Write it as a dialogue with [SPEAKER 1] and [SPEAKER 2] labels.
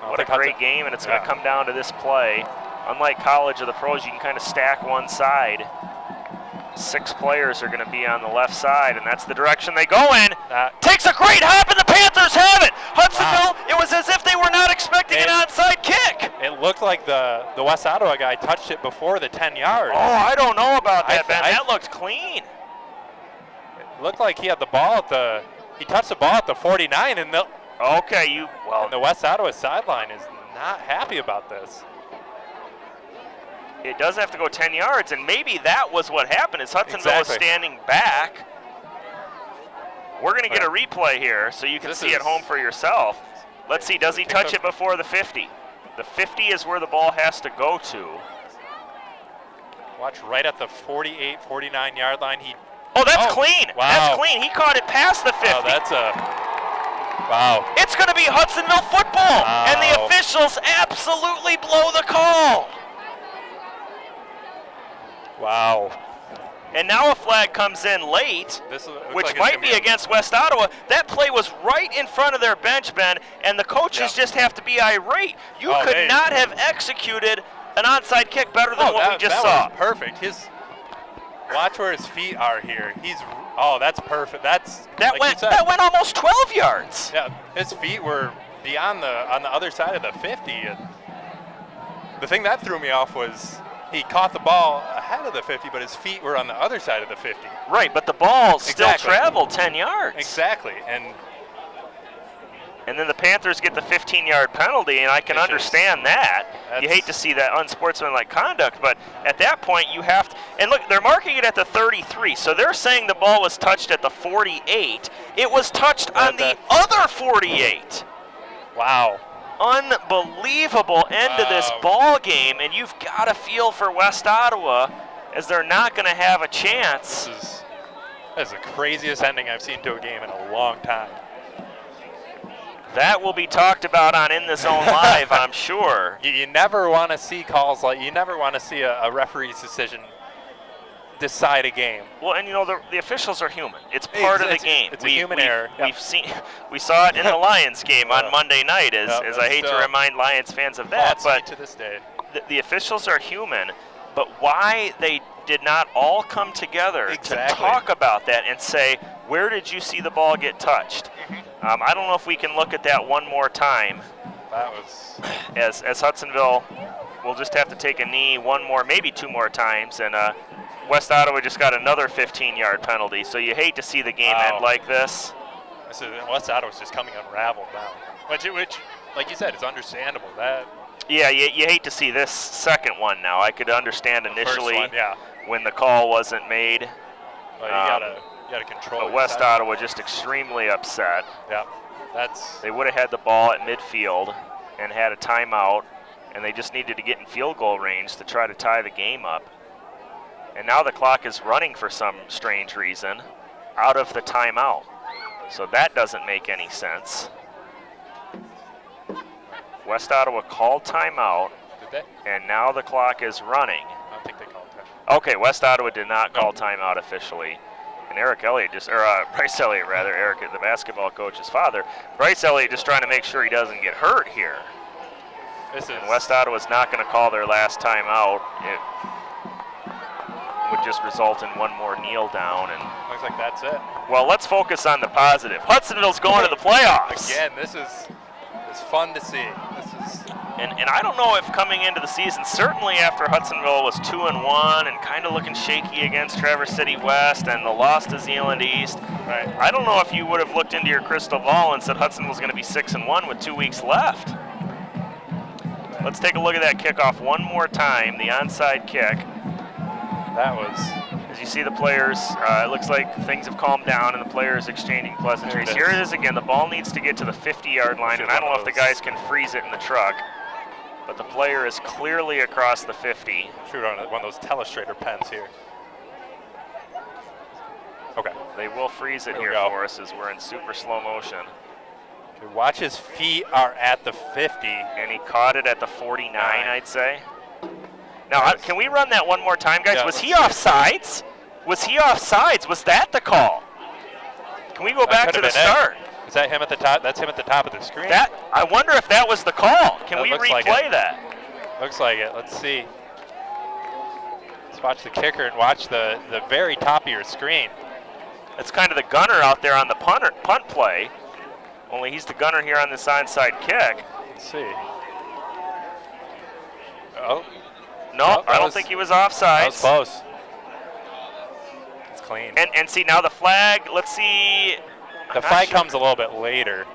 [SPEAKER 1] What a great game, and it's going to come down to this play. Unlike college or the pros, you can kind of stack one side. 6 players are going to be on the left side, and that's the direction they go in. Takes a great hop, and the Panthers have it. Hudsonville, it was as if they were not expecting an onside kick.
[SPEAKER 2] It looked like the West Ottawa guy touched it before the 10 yards.
[SPEAKER 1] Oh, I don't know about that, Ben. That looked clean.
[SPEAKER 2] It looked like he had the ball at he touched the ball at the 49, and and the West Ottawa sideline is not happy about this.
[SPEAKER 1] It does have to go 10 yards, and maybe that was what happened, is Hudsonville was standing back. We're going to get a replay here so you can see at home for yourself. Let's see, does he touch it before the 50? The 50 is where the ball has to go to.
[SPEAKER 2] Watch right at the 48, 49-yard line.
[SPEAKER 1] Oh, that's clean.
[SPEAKER 2] Wow.
[SPEAKER 1] That's clean. He caught it past the 50.
[SPEAKER 2] Wow.
[SPEAKER 1] It's going to be Hudsonville football, and the officials absolutely blow the call.
[SPEAKER 2] Wow.
[SPEAKER 1] And now a flag comes in late, which might be against West Ottawa. That play was right in front of their bench, Ben, and the coaches just have to be irate. You could not have executed an onside kick better than what we just saw.
[SPEAKER 2] Was perfect. Watch where his feet are here. That's perfect.
[SPEAKER 1] That went almost 12 yards.
[SPEAKER 2] Yeah, his feet were on the other side of the 50. And the thing that threw me off was he caught the ball ahead of the 50, but his feet were on the other side of the 50.
[SPEAKER 1] Right, but the ball still traveled 10 yards.
[SPEAKER 2] Exactly,
[SPEAKER 1] and then the Panthers get the 15-yard penalty, and I can understand that. You hate to see that unsportsmanlike conduct, but at that point you have to. And look, they're marking it at the 33, so they're saying the ball was touched at the 48. It was touched on the other 48.
[SPEAKER 2] Wow.
[SPEAKER 1] Unbelievable end to this ball game, and you've got to feel for West Ottawa, as they're not going to have a chance.
[SPEAKER 2] That is the craziest ending I've seen to a game in a long time.
[SPEAKER 1] That will be talked about on In the Zone Live, I'm sure.
[SPEAKER 2] You never want to see calls you never want to see a referee's decision decide a game.
[SPEAKER 1] Well, and the officials are human. It's part of the game.
[SPEAKER 2] It's a human error.
[SPEAKER 1] We saw it in the Lions game on Monday night, as I hate to remind Lions fans of that. But
[SPEAKER 2] to this day,
[SPEAKER 1] the officials are human. But why they did not all come together to talk about that and say, where did you see the ball get touched? I don't know if we can look at that one more time.
[SPEAKER 2] That was
[SPEAKER 1] as Hudsonville will just have to take a knee one more, maybe 2 more times, and West Ottawa just got another 15-yard penalty. So you hate to see the game end like this.
[SPEAKER 2] West Ottawa's just coming unraveled now, which, like you said, is understandable.
[SPEAKER 1] Yeah, you hate to see this second one now. I could understand initially when the call wasn't made.
[SPEAKER 2] Well, you gotta control.
[SPEAKER 1] But West Ottawa just extremely upset.
[SPEAKER 2] Yeah, they
[SPEAKER 1] would have had the ball at midfield and had a timeout, and they just needed to get in field goal range to try to tie the game up. And now the clock is running for some strange reason out of the timeout. So that doesn't make any sense. West Ottawa called timeout.
[SPEAKER 2] Did they?
[SPEAKER 1] And now the clock is running.
[SPEAKER 2] I don't think they called timeout.
[SPEAKER 1] Okay, West Ottawa did not call timeout officially. And Bryce Elliott, Eric, the basketball coach's father, Bryce Elliott just trying to make sure he doesn't get hurt here. And West Ottawa's not going to call their last timeout. It would just result in one more kneel down. And
[SPEAKER 2] looks like that's it.
[SPEAKER 1] Well, let's focus on the positive. Hudsonville's going to the playoffs.
[SPEAKER 2] Again, this is fun to see.
[SPEAKER 1] And I don't know if coming into the season, certainly after Hudsonville was 2-1 and kind of looking shaky against Traverse City West and the loss to Zeeland East,
[SPEAKER 2] right.
[SPEAKER 1] I don't know if you would have looked into your crystal ball and said Hudsonville's going to be 6-1 with 2 weeks left. Let's take a look at that kickoff one more time, the onside kick.
[SPEAKER 2] That was...
[SPEAKER 1] As you see the players, it looks like things have calmed down and the players exchanging pleasantries. Here it is again. The ball needs to get to the 50-yard line, and I don't know if the guys can freeze it in the truck. But the player is clearly across the 50.
[SPEAKER 2] Shoot on one of those telestrator pens here. Okay.
[SPEAKER 1] They will freeze it here for us as we're in super slow motion.
[SPEAKER 2] Watch, his feet are at the 50.
[SPEAKER 1] And he caught it at the 49, I'd say. Now, can we run that one more time, guys? Yeah, was he offsides? Was he offsides? Was that the call? Can we go back to the start?
[SPEAKER 2] Is that him at the top? That's him at the top of the screen.
[SPEAKER 1] That, I wonder if that was the call. Can we replay that?
[SPEAKER 2] Looks like it. Let's see. Let's watch the kicker and watch the very top of your screen.
[SPEAKER 1] It's kind of the gunner out there on the punt play. Only he's the gunner here on this onside kick.
[SPEAKER 2] Let's see. Oh.
[SPEAKER 1] No, I don't think he was offside.
[SPEAKER 2] That was close. It's clean.
[SPEAKER 1] And see now the flag. Let's see.
[SPEAKER 2] The flag comes a little bit later.